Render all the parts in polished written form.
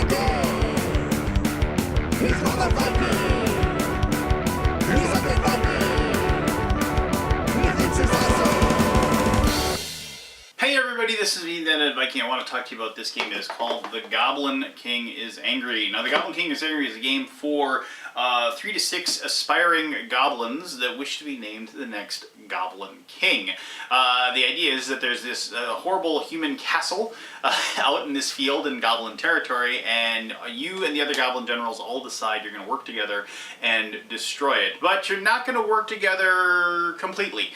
Hey everybody, this is me, the Ed Viking. I want to talk to you about this game. It is called The Goblin King is Angry. Now, The Goblin King is Angry is a game for 3 to 6 aspiring goblins that wish to be named the next Goblin King. The idea is that there's this horrible human castle out in this field in Goblin territory, and you and the other Goblin generals all decide you're going to work together and destroy it. But you're not going to work together completely,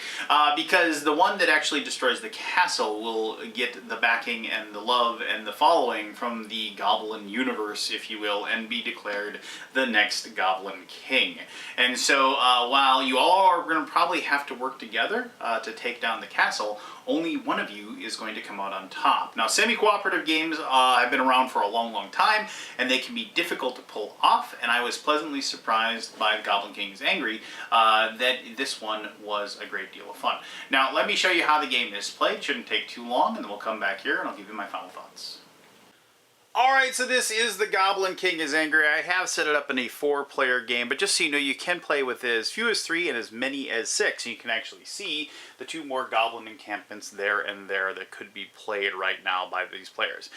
because the one that actually destroys the castle will get the backing and the love and the following from the Goblin universe, if you will, and be declared the next Goblin King. And so while you all are going to probably have to work together to take down the castle, only one of you is going to come out on top. Now, semi-cooperative games have been around for a long, long time, and they can be difficult to pull off, and I was pleasantly surprised by Goblin King is Angry that this one was a great deal of fun. Now, let me show you how the game is played. It shouldn't take too long, and then we'll come back here and I'll give you my final thoughts. Alright, so this is The Goblin King is Angry. I have set it up in a 4-player game, but just so you know, you can play with as few as 3 and as many as 6. You can actually see the 2 more Goblin encampments there and there that could be played right now by these players.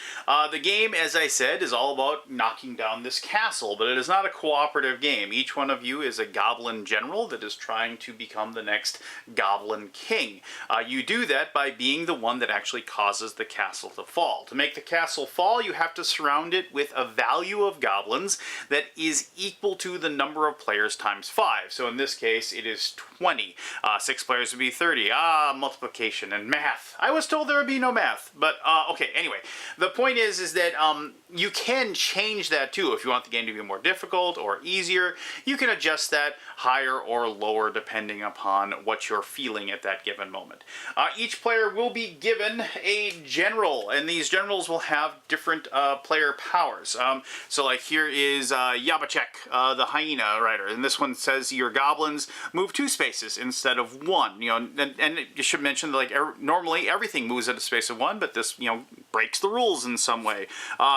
The game, as I said, is all about knocking down this castle, but it is not a cooperative game. Each one of you is a Goblin general that is trying to become the next Goblin King. You do that by being the one that actually causes the castle to fall. To make the castle fall, you have to surround it with a value of goblins that is equal to the number of players times 5. So in this case, it is 20. 6 players would be 30. Multiplication and math. I was told there would be no math, but okay, anyway. The point is that you can change that too. If you want the game to be more difficult or easier, you can adjust that higher or lower depending upon what you're feeling at that given moment. Each player will be given a general, and these generals will have different player powers. So like here is Yabachek, the hyena rider, and this one says your goblins move 2 spaces instead of 1. You know, and you should mention that, like, normally everything moves at a space of 1, but this, you know, breaks the rules in some way.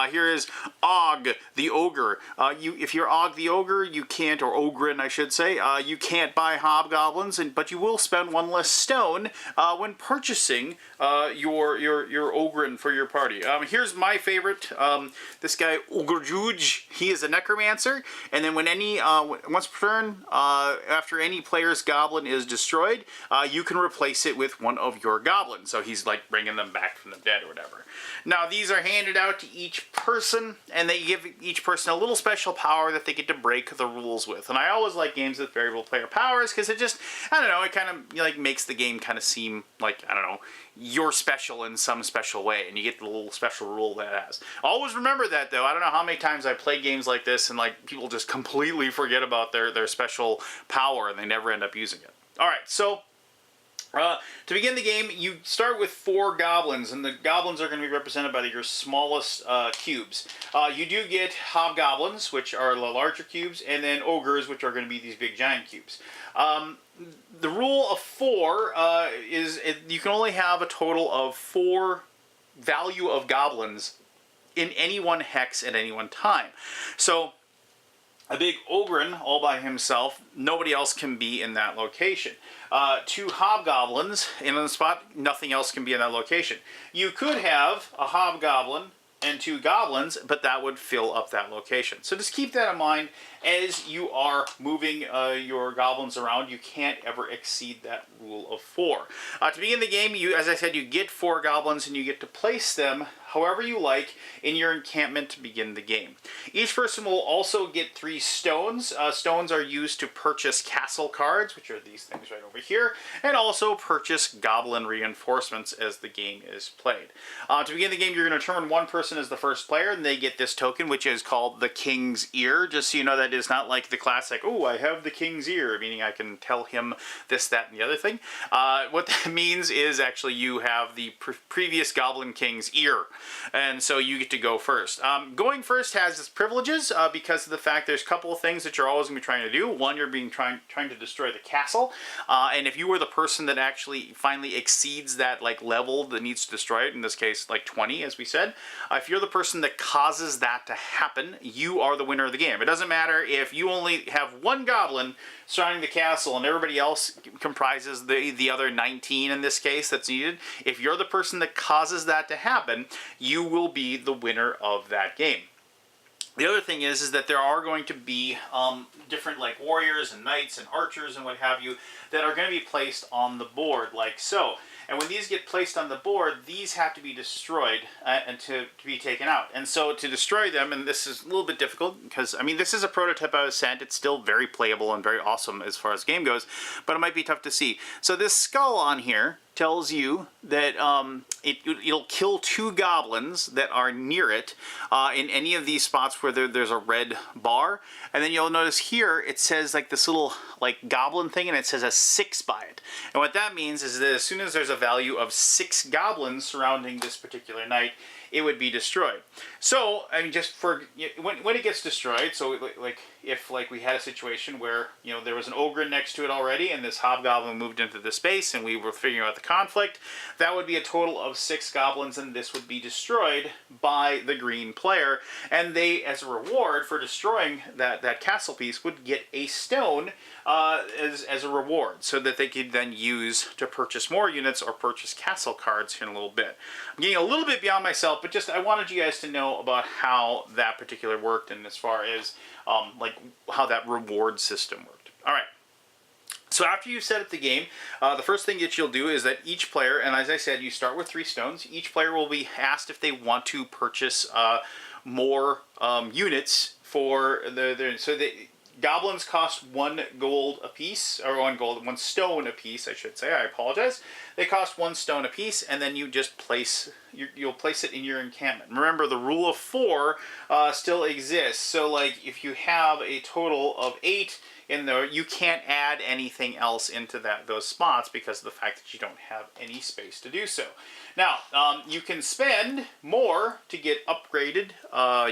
Here is Og, the ogre. If you're Og the ogre, you can't, or Ogrin I should say, you can't buy hobgoblins, but you will spend 1 less stone when purchasing your Ogrin for your party. Here's my favorite. This guy Ogrejuj, he is a necromancer, and then when once per turn, after any player's goblin is destroyed, you can replace it with one of your goblins. So he's like bringing them back from the dead or whatever. Now, these are handed out to each person, and they give each person a little special power that they get to break the rules with. And I always like games with variable player powers because it just, I don't know, it kind of like makes the game kind of seem like, I don't know, you're special in some special way, and you get the little special rule that it has. Always remember that, though. I don't know how many times I play games like this and like people just completely forget about their special power and they never end up using it. All right, so to begin the game, you start with 4 goblins, and the goblins are going to be represented by your smallest cubes. You do get hobgoblins, which are the larger cubes, and then ogres, which are going to be these big giant cubes. The rule of 4 is you can only have a total of 4 value of goblins in any one hex at any one time. So a big Ogrin all by himself, nobody else can be in that location. 2 hobgoblins in the spot, nothing else can be in that location. You could have a hobgoblin and 2 goblins, but that would fill up that location. So just keep that in mind as you are moving your goblins around. You can't ever exceed that rule of 4. To begin the game, as I said, you get 4 goblins and you get to place them however you like in your encampment to begin the game. Each person will also get 3 stones. Stones are used to purchase castle cards, which are these things right over here, and also purchase goblin reinforcements as the game is played. To begin the game, you're going to determine one person as the first player, and they get this token, which is called the King's Ear. Just so you know, that is not like the classic, oh, I have the King's Ear, meaning I can tell him this, that, and the other thing. What that means is actually you have the previous Goblin King's ear. and so you get to go first. Going first has its privileges because of the fact there's a couple of things that you're always going to be trying to do. One, you're trying to destroy the castle, and if you were the person that actually finally exceeds that like level that needs to destroy it, in this case like 20, as we said, if you're the person that causes that to happen, you are the winner of the game. It doesn't matter if you only have one goblin surrounding the castle and everybody else comprises the other 19 in this case that's needed. If you're the person that causes that to happen, you will be the winner of that game. The other thing is that there are going to be different like warriors and knights and archers and what have you that are going to be placed on the board like so. And when these get placed on the board, these have to be destroyed and to be taken out. And so to destroy them, and this is a little bit difficult because, I mean, this is a prototype I was sent. It's still very playable and very awesome as far as the game goes, but it might be tough to see. So this skull on here tells you that it'll kill 2 goblins that are near it in any of these spots where there's a red bar. And then you'll notice here it says like this little like goblin thing, and it says a 6 by it. And what that means is that as soon as there's a value of 6 goblins surrounding this particular knight, it would be destroyed. So, I mean, just for when it gets destroyed, so like if like we had a situation where, you know, there was an ogre next to it already and this hobgoblin moved into the space and we were figuring out the conflict, that would be a total of 6 goblins, and this would be destroyed by the green player. And they, as a reward for destroying that castle piece, would get a stone as a reward, so that they could then use to purchase more units or purchase castle cards here in a little bit. I'm getting a little bit beyond myself, but just I wanted you guys to know about how that particular worked, and as far as like how that reward system worked. All right. So after you've set up the game, the first thing that you'll do is that each player, and as I said, you start with 3 stones. Each player will be asked if they want to purchase more units for goblins cost 1 gold a piece, or 1 stone a piece, I should say. I apologize. They cost 1 stone a piece, and then you just you'll place it in your encampment. Remember, the rule of 4 still exists. So, like, if you have a total of 8 in there, you can't add anything else into those spots because of the fact that you don't have any space to do so. Now, you can spend more to get upgraded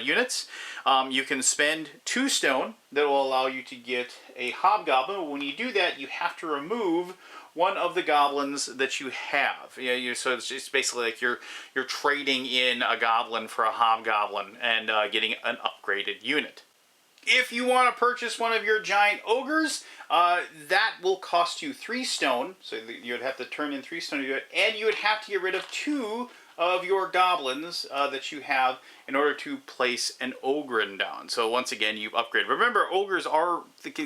units. You can spend 2 stone that will allow you to get a hobgoblin. But when you do that, you have to remove one of the goblins that you have. So it's just basically like you're trading in a goblin for a hobgoblin and getting an upgraded unit. If you want to purchase one of your giant ogres, that will cost you 3 stone. So you'd have to turn in 3 stone to do it, and you would have to get rid of 2 of your goblins that you have in order to place an ogre down. So once again, you've upgraded. Remember, ogres are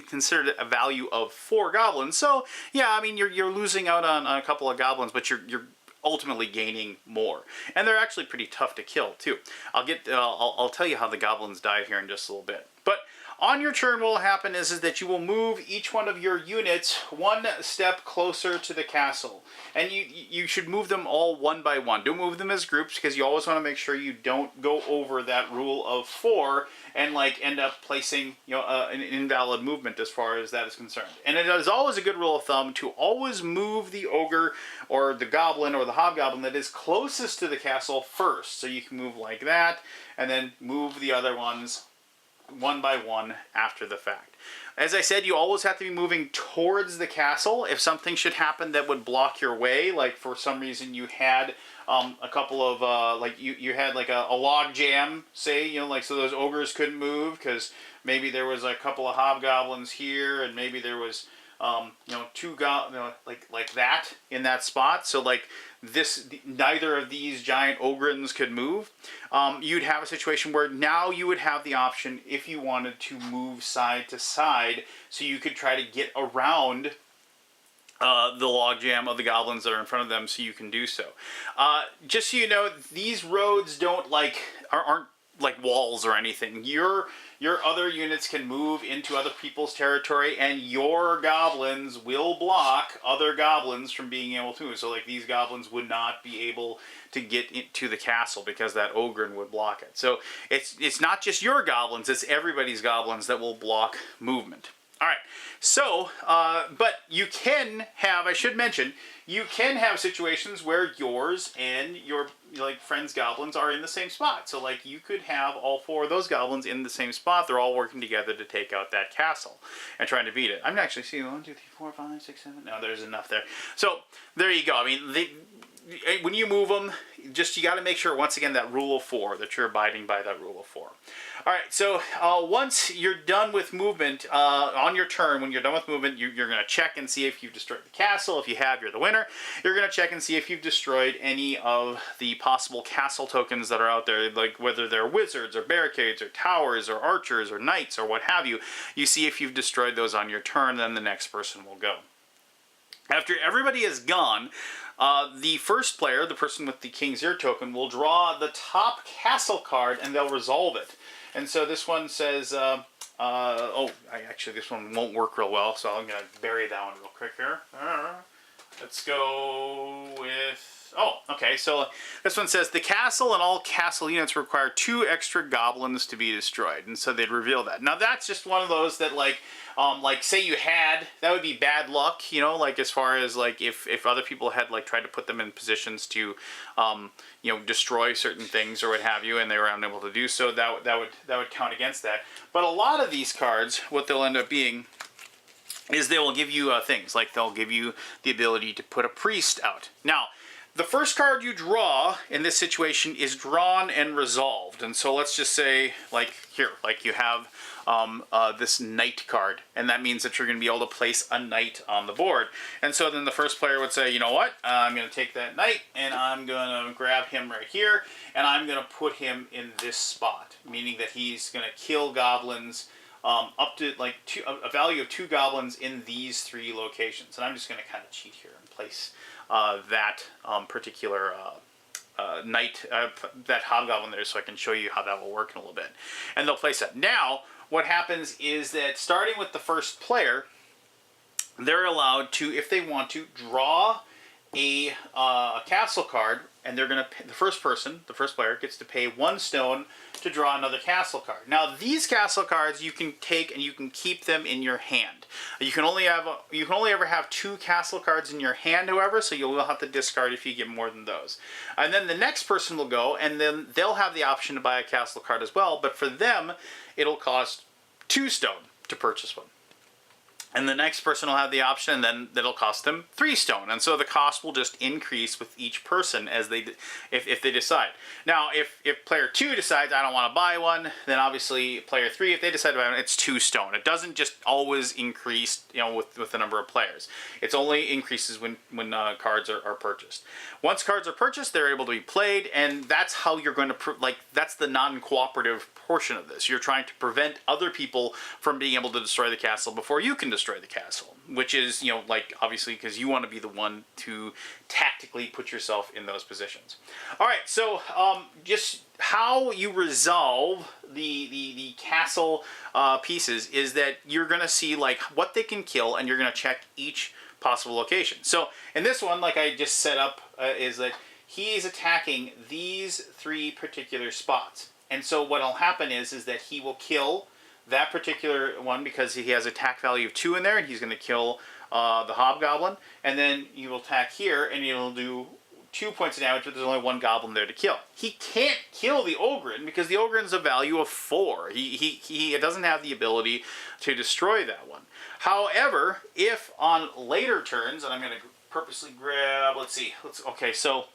considered a value of 4 goblins. So yeah, I mean, you're losing out on a couple of goblins, but you're ultimately gaining more, and they're actually pretty tough to kill too. I'll tell you how the goblins die here in just a little bit. But on your turn, what will happen is that you will move each one of your units 1 step closer to the castle. And you should move them all 1 by 1. Don't move them as groups, because you always want to make sure you don't go over that rule of 4 and like end up placing an invalid movement as far as that is concerned. And it is always a good rule of thumb to always move the ogre or the goblin or the hobgoblin that is closest to the castle first. So you can move like that, and then move the other ones 1 by 1 after the fact. As I said, you always have to be moving towards the castle. If something should happen that would block your way, like for some reason you had a couple of like you had like a log jam, say, like so those ogres couldn't move because maybe there was a couple of hobgoblins here, and maybe there was 2 like that in that spot. So like neither of these giant ogrins could move. You'd have a situation where now you would have the option, if you wanted, to move side to side, so you could try to get around the logjam of the goblins that are in front of them, so you can do so. Just so you know, these roads aren't like walls or anything. Your other units can move into other people's territory, and your goblins will block other goblins from being able to. So like these goblins would not be able to get into the castle because that ogre would block it. So it's not just your goblins, it's everybody's goblins that will block movement. All right, so, but you can have, I should mention, you can have situations where yours and like friends goblins are in the same spot. So like you could have all 4 of those goblins in the same spot. They're all working together to take out that castle and trying to beat it. I'm actually seeing 1, 2, 3, 4, 5, 6, 7. No, there's enough there. So there you go. I mean, when you move them, you got to make sure once again that rule of 4, that you're abiding by that rule of 4. All right, so once you're done with movement, on your turn, when you're done with movement, you're going to check and see if you've destroyed the castle. If you have, you're the winner. You're going to check and see if you've destroyed any of the possible castle tokens that are out there, like whether they're wizards or barricades or towers or archers or knights or what have you. You see if you've destroyed those on your turn, then the next person will go. After everybody is gone, the first player, the person with the King's Ear token, will draw the top castle card and they'll resolve it. And so this one says, actually this one won't work real well, so I'm going to bury that one real quick here. Let's go with, okay, so this one says, the castle and all castle units require 2 extra goblins to be destroyed. And so they'd reveal that. Now that's just one of those that like say you had, that would be bad luck, you know, like as far as like if other people had like tried to put them in positions to, you know, destroy certain things or what have you, and they were unable to do so, that would count against that. But a lot of these cards, what they'll end up being is they will give you things, like they'll give you the ability to put a priest out. Now, the first card you draw in this situation is drawn and resolved. And so let's just say, like here, like you have this knight card, and that means that you're going to be able to place a knight on the board. And so then the first player would say, you know what, I'm going to take that knight and I'm going to grab him right here and I'm going to put him in this spot, meaning that he's going to kill goblins up to like a value of 2 goblins in these 3 locations. And I'm just going to kind of cheat here and place that particular knight, that hobgoblin there, so I can show you how that will work in a little bit. And they'll place that. Now, what happens is that starting with the first player, they're allowed to, if they want to, draw a castle card, and they're going to, the first player gets to pay 1 stone to draw another castle card. Now these castle cards you can take and you can keep them in your hand. You can only ever have 2 castle cards in your hand, however, so you'll have to discard if you get more than those. And then the next person will go, and then they'll have the option to buy a castle card as well, but for them it'll cost 2 stone to purchase one. And the next person will have the option, and then that'll cost them 3 stone. And so the cost will just increase with each person as they, if they decide. Now, if player 2 decides, I don't want to buy one, then obviously player 3, if they decide to buy one, it's 2 stone. It doesn't just always increase, you know, with the number of players. It's only increases when cards are purchased. Once cards are purchased, they're able to be played, and that's how you're going to, that's the non-cooperative portion of this. You're trying to prevent other people from being able to destroy the castle before you can destroy the castle, which is, you know, like obviously because you want to be the one to tactically put yourself in those positions. All right, so just how you resolve the castle pieces is that you're going to see like what they can kill, and you're going to check each possible location. So in this one, like I just set up, is that he is attacking these 3 particular spots. And so what will happen is that he will kill that particular one because he has attack value of 2 in there, and he's going to kill the hobgoblin. And then you will attack here, and it'll do 2 points of damage, but there's only 1 goblin there to kill. He can't kill the Ogrin because the Ogrin's a value of 4. He doesn't have the ability to destroy that one. However, if on later turns, and I'm going to purposely grab, okay, so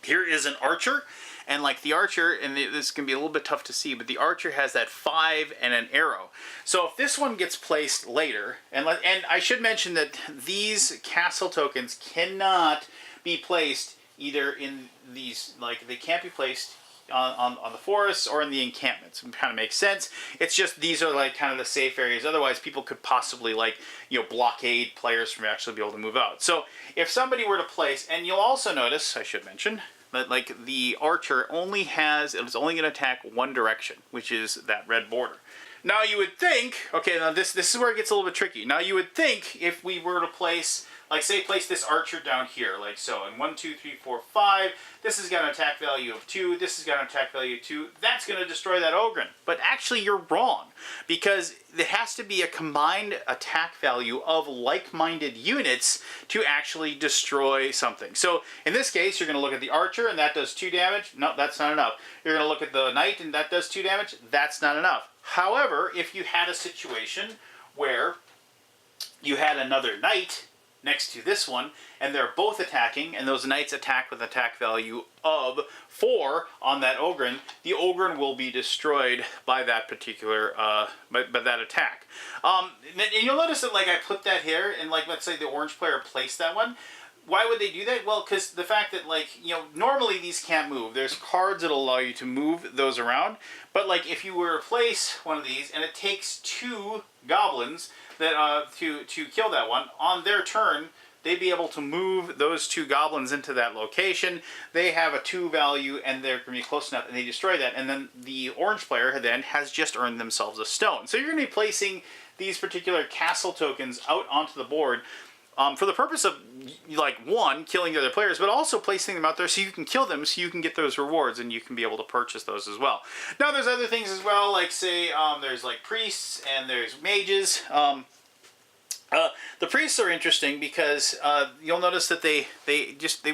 here is an archer. And like the archer, and this can be a little bit tough to see, but the archer has that 5 and an arrow. So if this one gets placed later, and I should mention that these castle tokens cannot be placed either in these, like they can't be placed on the forests or in the encampments. It kind of makes sense. It's just these are like kind of the safe areas. Otherwise, people could possibly like, you know, blockade players from actually be able to move out. So if somebody were to place, and you'll also notice, I should mention, that like the archer only has, it's only going to attack 1 direction, which is that red border. Now you would think, okay, now this is where it gets a little bit tricky. Now you would think if we were to place like say place this archer down here, like so, and 1, 2, 3, 4, 5. This has got an attack value of 2. This has got an attack value of 2. That's going to destroy that Ogren. But actually, you're wrong, because it has to be a combined attack value of like-minded units to actually destroy something. So in this case, you're going to look at the archer, and that does 2 damage. No, that's not enough. You're going to look at the knight, and that does 2 damage. That's not enough. However, if you had a situation where you had another knight next to this one, and they're both attacking, and those knights attack with attack value of 4 on that Ogren, the Ogren will be destroyed by that particular, by that attack. And you'll notice that, like, I put that here, and, like, let's say the orange player placed that one. Why would they do that? Well, because the fact that, like, you know, normally these can't move. There's cards that allow you to move those around. But, like, if you were to place one of these, and it takes 2 goblins that to kill that one, on their turn, they'd be able to move those 2 goblins into that location. They have a 2 value, and they're going to be close enough, and they destroy that. And then the orange player then has just earned themselves a stone. So you're going to be placing these particular castle tokens out onto the board for the purpose of, like, 1, killing the other players, but also placing them out there so you can kill them, so you can get those rewards, and you can be able to purchase those as well. Now, there's other things as well, like, say, there's, like, priests, and there's mages. The priests are interesting because you'll notice that they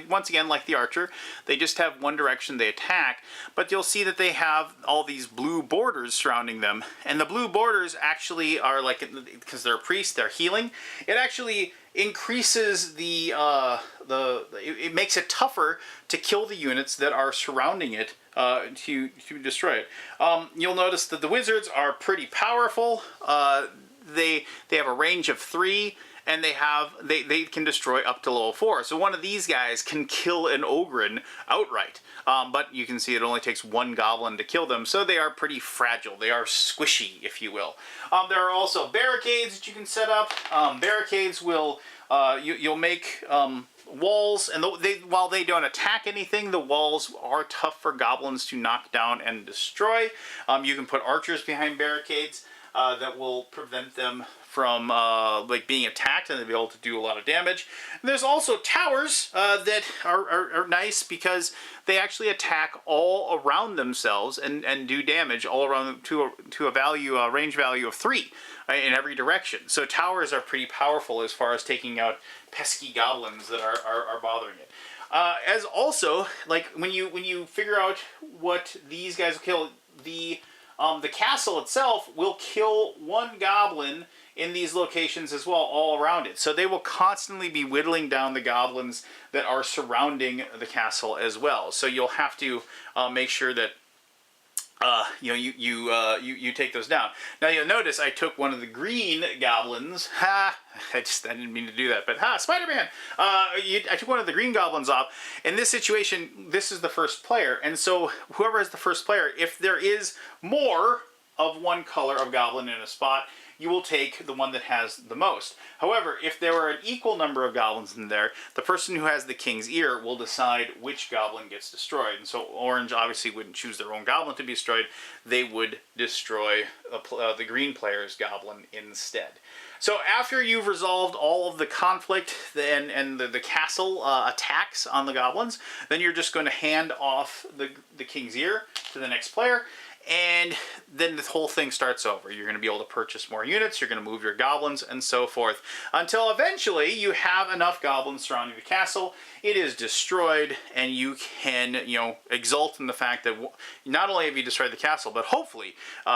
once again, like the archer, they just have one direction they attack, but you'll see that they have all these blue borders surrounding them, and the blue borders actually are, like, because they're a priest, they're healing. It actually increases it makes it tougher to kill the units that are surrounding it to destroy it. You'll notice that the wizards are pretty powerful. They have a range of 3, and they can destroy up to level 4. So one of these guys can kill an Ogren outright. But you can see it only takes 1 goblin to kill them, so they are pretty fragile. They are squishy, if you will. There are also barricades that you can set up. Barricades will you'll make walls, and while they don't attack anything, the walls are tough for goblins to knock down and destroy. You can put archers behind barricades that will prevent them from like being attacked, and they'll be able to do a lot of damage. And there's also towers that are nice because they actually attack all around themselves and do damage all around them to a range value of 3 in every direction. So towers are pretty powerful as far as taking out pesky goblins that are bothering it. As also, like, when you figure out what these guys will kill, the castle itself will kill 1 goblin in these locations as well, all around it. So they will constantly be whittling down the goblins that are surrounding the castle as well. So you'll have to make sure that you take those down. Now you'll notice I took one of the green goblins. I didn't mean to do that, but Spider-Man! I took one of the green goblins off. In this situation, this is the first player, and so whoever is the first player, if there is more of one color of goblin in a spot, you will take the one that has the most. However, if there are an equal number of goblins in there, the person who has the king's ear will decide which goblin gets destroyed. And so orange obviously wouldn't choose their own goblin to be destroyed. They would destroy the green player's goblin instead. So after you've resolved all of the conflict and the castle attacks on the goblins, then you're just going to hand off the king's ear to the next player. And then the whole thing starts over. You're going to be able to purchase more units, you're going to move your goblins, and so forth. Until eventually you have enough goblins surrounding the castle, it is destroyed, and you can, exult in the fact that not only have you destroyed the castle, but hopefully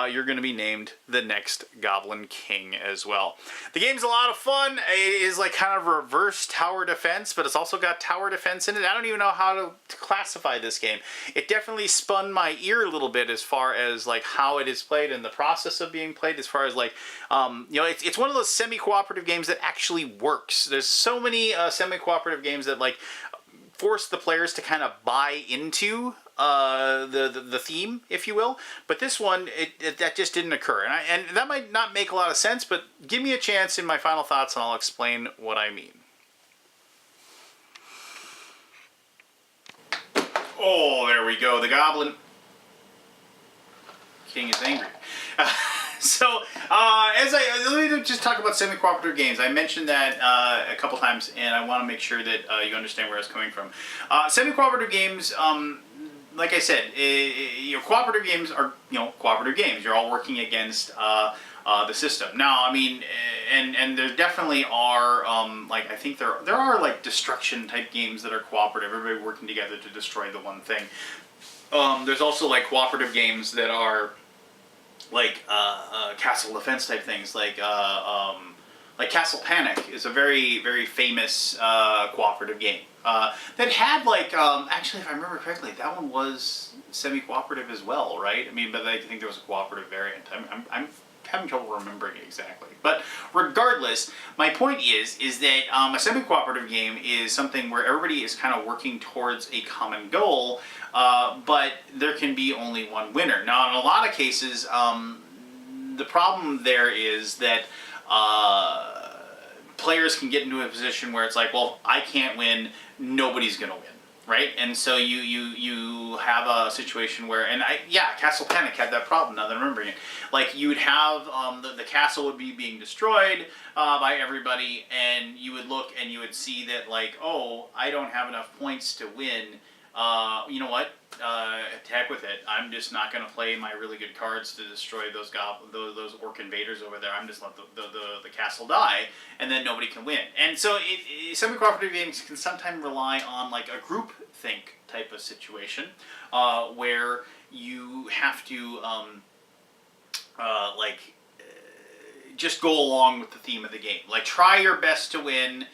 you're going to be named the next Goblin King as well. The game's a lot of fun. It is like kind of reverse tower defense, but it's also got tower defense in it. I don't even know how to classify this game. It definitely spun my ear a little bit as far as like how it is played and the process of being played, as far as like, it's one of those semi-cooperative games that actually works. There's so many semi-cooperative games that like force the players to kind of buy into the theme, if you will. But this one, that just didn't occur. And that might not make a lot of sense, but give me a chance in my final thoughts and I'll explain what I mean. Oh, there we go. The Goblin King is angry. So, let me just talk about semi-cooperative games. I mentioned that a couple times, and I want to make sure that you understand where I was coming from. Semi-cooperative games, like I said, cooperative games are cooperative games. You're all working against the system. Now, I mean, and there definitely are I think there are like destruction type games that are cooperative. Everybody working together to destroy the one thing. There's also like cooperative games that are like castle defense type things, like Castle Panic is a very, very famous cooperative game that had actually, if I remember correctly, that one was semi-cooperative as well, right? I mean, but I think there was a cooperative variant. I'm having trouble remembering it exactly. But regardless, my point is that a semi-cooperative game is something where everybody is kind of working towards a common goal, but there can be only one winner. Now, in a lot of cases, the problem there is that players can get into a position where it's like, well, I can't win, nobody's going to win. Right, and so you have a situation where, Castle Panic had that problem. Now that I'm remembering it, like you would have the castle would be being destroyed by everybody, and you would look and you would see that like, oh, I don't have enough points to win. You know what? Heck with it. I'm just not going to play my really good cards to destroy those orc invaders over there. I'm just let the castle die, and then nobody can win. And so semi-cooperative games can sometimes rely on like a group think type of situation, where you have to just go along with the theme of the game. Like try your best to win.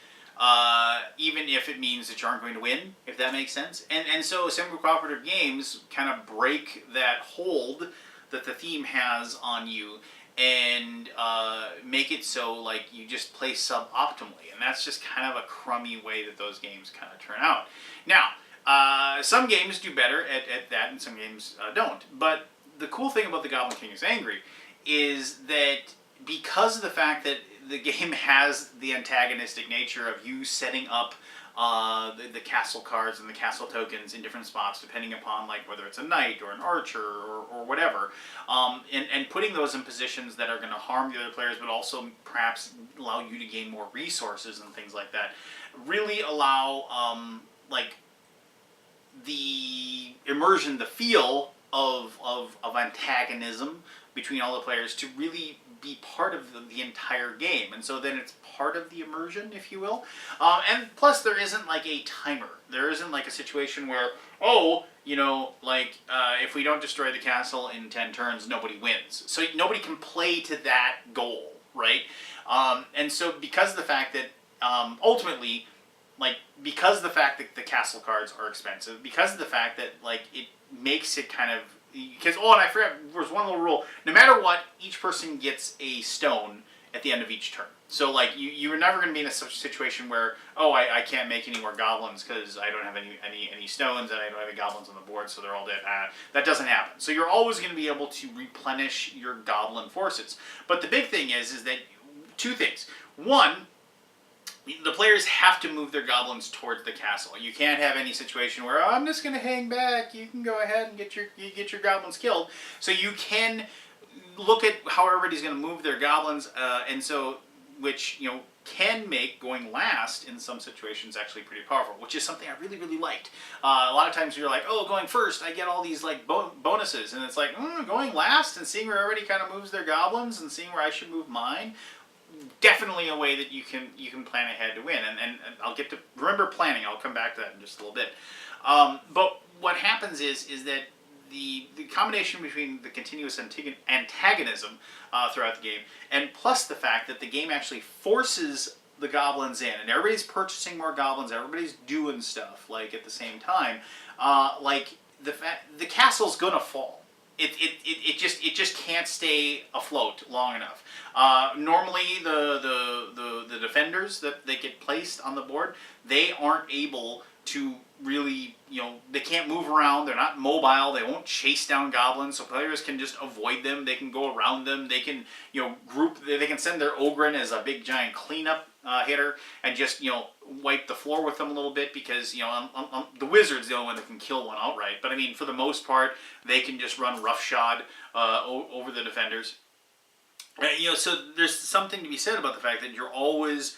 Even if it means that you aren't going to win, if that makes sense. And so semi-cooperative games kind of break that hold that the theme has on you and make it so like you just play suboptimally. And that's just kind of a crummy way that those games kind of turn out. Now, some games do better at that and some games don't. But the cool thing about the Goblin King is Angry is that because of the fact that the game has the antagonistic nature of you setting up the castle cards and the castle tokens in different spots depending upon like whether it's a knight or an archer or whatever, and putting those in positions that are going to harm the other players but also perhaps allow you to gain more resources and things like that, really allow the immersion, the feel of antagonism between all the players to really be part of the entire game. And so then it's part of the immersion, if you will. And plus there isn't like a timer. There isn't like a situation where, if we don't destroy the castle in 10 turns, nobody wins. So nobody can play to that goal, right? And so because of the fact that ultimately, because of the fact that the castle cards are expensive, because of the fact that it makes it kind of, because, and I forgot, there's one little rule. No matter what, each person gets a stone at the end of each turn. So, you're never going to be in a situation where, I can't make any more goblins because I don't have any stones and I don't have any goblins on the board, so they're all dead. That doesn't happen. So you're always going to be able to replenish your goblin forces. But the big thing is that two things. One, the players have to move their goblins towards the castle. You can't have any situation where, I'm just going to hang back. You can go ahead and get your goblins killed. So you can look at how everybody's going to move their goblins, and so which can make going last in some situations actually pretty powerful, which is something I really, really liked. A lot of times you're like, going first, I get all these bonuses, and it's like, going last and seeing where everybody kind of moves their goblins and seeing where I should move mine. Definitely a way that you can plan ahead to win, and I'll get to remember planning. I'll come back to that in just a little bit. But what happens is that the combination between the continuous antagonism throughout the game, and plus the fact that the game actually forces the goblins in, and everybody's purchasing more goblins, everybody's doing stuff at the same time. The castle's gonna fall. It just can't stay afloat long enough. Normally, the defenders that they get placed on the board, they aren't able to really, they can't move around. They're not mobile. They won't chase down goblins, so players can just avoid them. They can go around them. They can, group. They can send their Ogren as a big giant cleanup hitter and just, wipe the floor with them a little bit because, the wizard's the only one that can kill one outright. But I mean, for the most part, they can just run roughshod over the defenders. So there's something to be said about the fact that you're always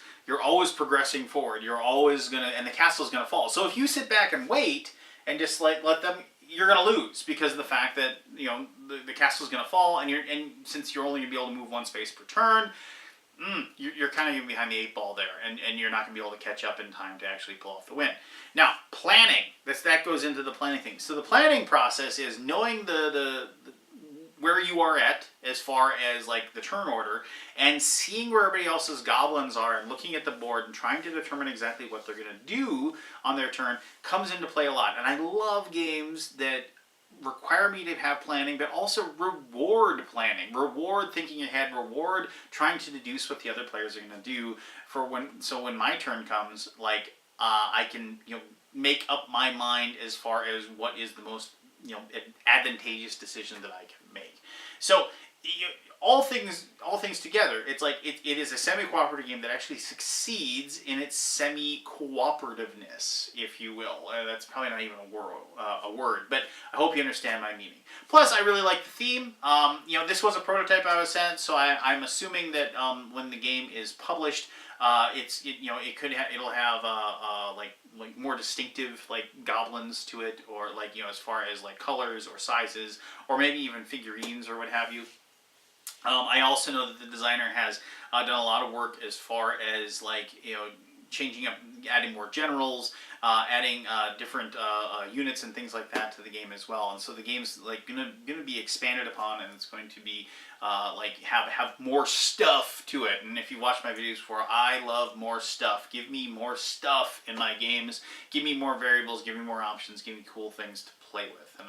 progressing forward. You're always gonna, and the castle's gonna fall. So if you sit back and wait and just like let them, you're gonna lose because of the fact that the castle's gonna fall, and since you're only gonna be able to move one space per turn, you're kind of behind the eight ball there, and you're not going to be able to catch up in time to actually pull off the win. Now, planning. That goes into the planning thing. So the planning process is knowing the where you are at as far as like the turn order, and seeing where everybody else's goblins are, and looking at the board and trying to determine exactly what they're going to do on their turn comes into play a lot. And I love games that require me to have planning, but also reward planning, reward thinking ahead, reward trying to deduce what the other players are going to do for when my turn comes, like I can make up my mind as far as what is the most advantageous decision that I can make. So all things together, it's like it is a semi-cooperative game that actually succeeds in its semi-cooperativeness, if you will. That's probably not even a word, but I hope you understand my meaning. Plus, I really like the theme. This was a prototype I was sent, so I'm assuming that when the game is published, it'll have like more distinctive like goblins to it, or like as far as like colors or sizes, or maybe even figurines or what have you. I also know that the designer has done a lot of work as far as like changing up, adding more generals, adding different units and things like that to the game as well. And so the game's like gonna be expanded upon, and it's going to be like have more stuff to it. And if you watch my videos before, I love more stuff. Give me more stuff in my games. Give me more variables. Give me more options. Give me cool things to play with, and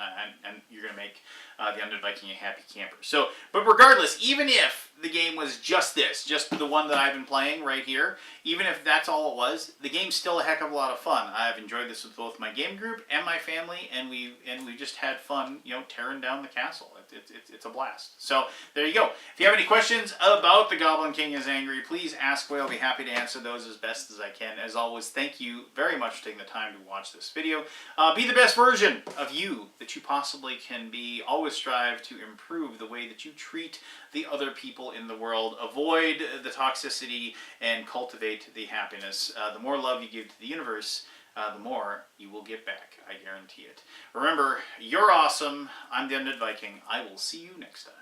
you're gonna make the Undead Viking a happy camper. So, but regardless, even if the game was just the one that I've been playing right here, even if that's all it was, the game's still a heck of a lot of fun. I've enjoyed this with both my game group and my family, and we just had fun, tearing down the castle. It's a blast. So there you go. If you have any questions about the Goblin King is Angry, please ask away. I'll be happy to answer those as best as I can. As always, thank you very much for taking the time to watch this video. Be the best version of you that you possibly can be. Always strive to improve the way that you treat the other people in the world. Avoid the toxicity and cultivate the happiness. The more love you give to the universe, the more you will get back. I guarantee it. Remember, you're awesome. I'm the Undead Viking. I will see you next time.